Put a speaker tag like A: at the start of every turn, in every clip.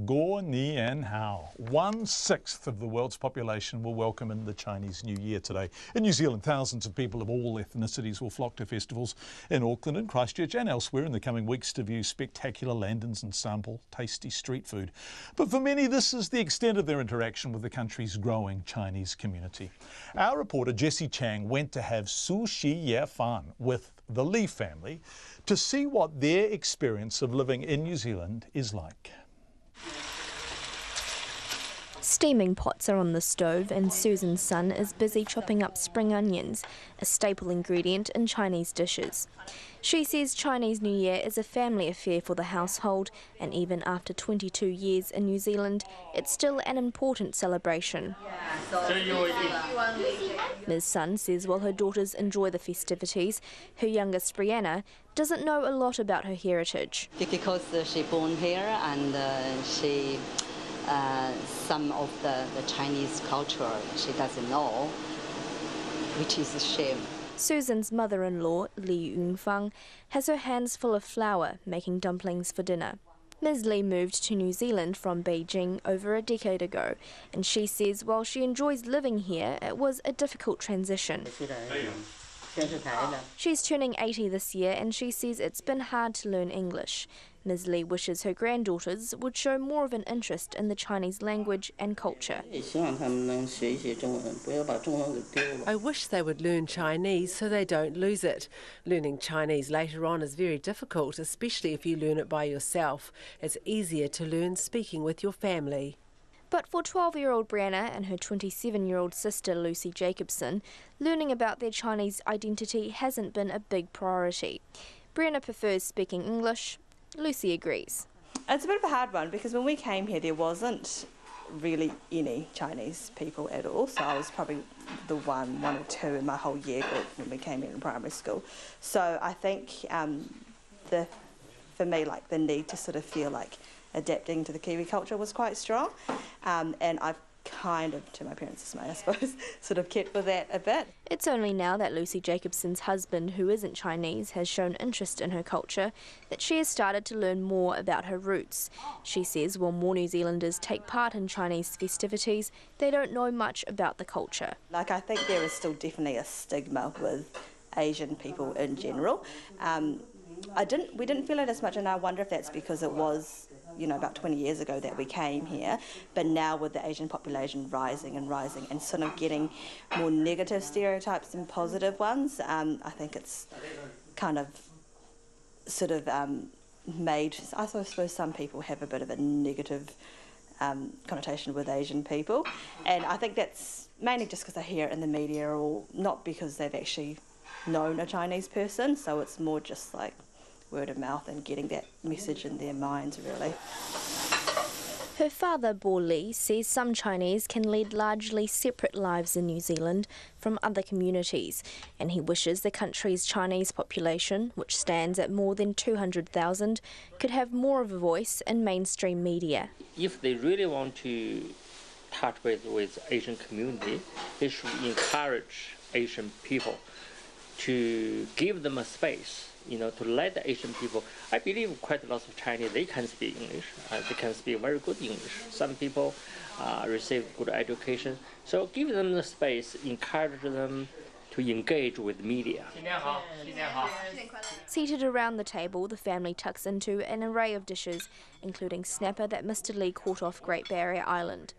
A: Guo Nian Hao. 1/6 of the world's population will welcome in the Chinese New Year today. In New Zealand, thousands of people of all ethnicities will flock to festivals in Auckland and Christchurch and elsewhere in the coming weeks to view spectacular lanterns and sample tasty street food. But for many, this is the extent of their interaction with the country's growing Chinese community. Our reporter Jessie Chiang went to have sushi ye fan with the Lee family to see what their experience of living in New Zealand is like.
B: Steaming pots are on the stove and Susan's son is busy chopping up spring onions, a staple ingredient in Chinese dishes. She says Chinese New Year is a family affair for the household, and even after 22 years in New Zealand, it's still an important celebration. Ms. Sun says while her daughters enjoy the festivities, her youngest Brianna doesn't know a lot about her heritage.
C: Because she's born here and some of the Chinese culture she doesn't know, which is a shame.
B: Susan's mother-in-law, Li Yunfang, has her hands full of flour making dumplings for dinner. Ms. Li moved to New Zealand from Beijing over a decade ago, and she says while she enjoys living here, it was a difficult transition. She's turning 80 this year and she says it's been hard to learn English. Ms. Li wishes her granddaughters would show more of an interest in the Chinese language and culture.
D: I wish they would learn Chinese so they don't lose it. Learning Chinese later on is very difficult, especially if you learn it by yourself. It's easier to learn speaking with your family.
B: But for 12-year-old Brianna and her 27-year-old sister Lucy Jacobson, learning about their Chinese identity hasn't been a big priority. Brianna prefers speaking English. Lucy agrees.
E: It's a bit of a hard one because when we came here there wasn't really any Chinese people at all, so I was probably the one or two in my whole year group when we came here in primary school. So I think for me, like, the need to sort of feel like adapting to the Kiwi culture was quite strong, and I've kind of, to my parents' dismay I suppose, sort of kept with that a bit.
B: It's only now that Lucy Jacobson's husband, who isn't Chinese, has shown interest in her culture, that she has started to learn more about her roots. She says while more New Zealanders take part in Chinese festivities, they don't know much about the culture.
E: Like, I think there is still definitely a stigma with Asian people in general. We didn't feel it as much, and I wonder if that's because it was, about 20 years ago that we came here, but now with the Asian population rising and sort of getting more negative stereotypes than positive ones, I think it's kind of sort of made, I suppose some people have a bit of a negative connotation with Asian people, and I think that's mainly just because they hear it in the media or not because they've actually known a Chinese person, so it's more just like word of mouth and getting that message in their minds, really.
B: Her father, Bo Lee, says some Chinese can lead largely separate lives in New Zealand from other communities, and he wishes the country's Chinese population, which stands at more than 200,000, could have more of a voice in mainstream media.
F: If they really want to touch with Asian community, they should encourage Asian people to give them a space, to let the Asian people. I believe quite a lot of Chinese, they can speak English. They can speak very good English. Some people receive good education. So give them the space, encourage them to engage with media.
B: Seated around the table, the family tucks into an array of dishes, including snapper that Mr. Lee caught off Great Barrier Island.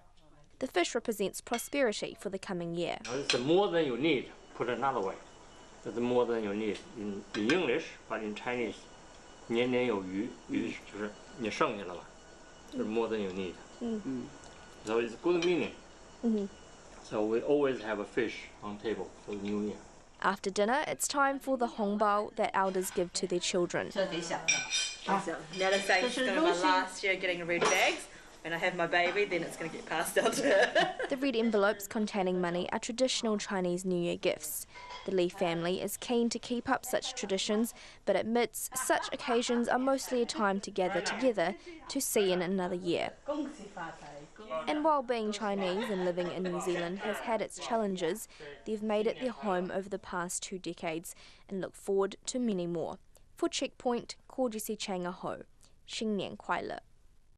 B: The fish represents prosperity for the coming year.
F: It's more than you need, put another way. It's more than you need in English, but in Chinese, 年年有余，余就是你剩下了吧，就是 more than you need. So it's good meaning. So we always have a fish on table for the New Year.
B: After dinner, it's time for the hongbao that elders give to their children.
E: Now to say it's going to be my last year getting red bags. When I have my baby, then it's going to get passed out to her.
B: The red envelopes containing money are traditional Chinese New Year gifts. The Lee family is keen to keep up such traditions, but admits such occasions are mostly a time to gather together to see in another year. And while being Chinese and living in New Zealand has had its challenges, they've made it their home over the past 2 decades and look forward to many more. For Checkpoint, 我 Jessie Chiang 新年快乐。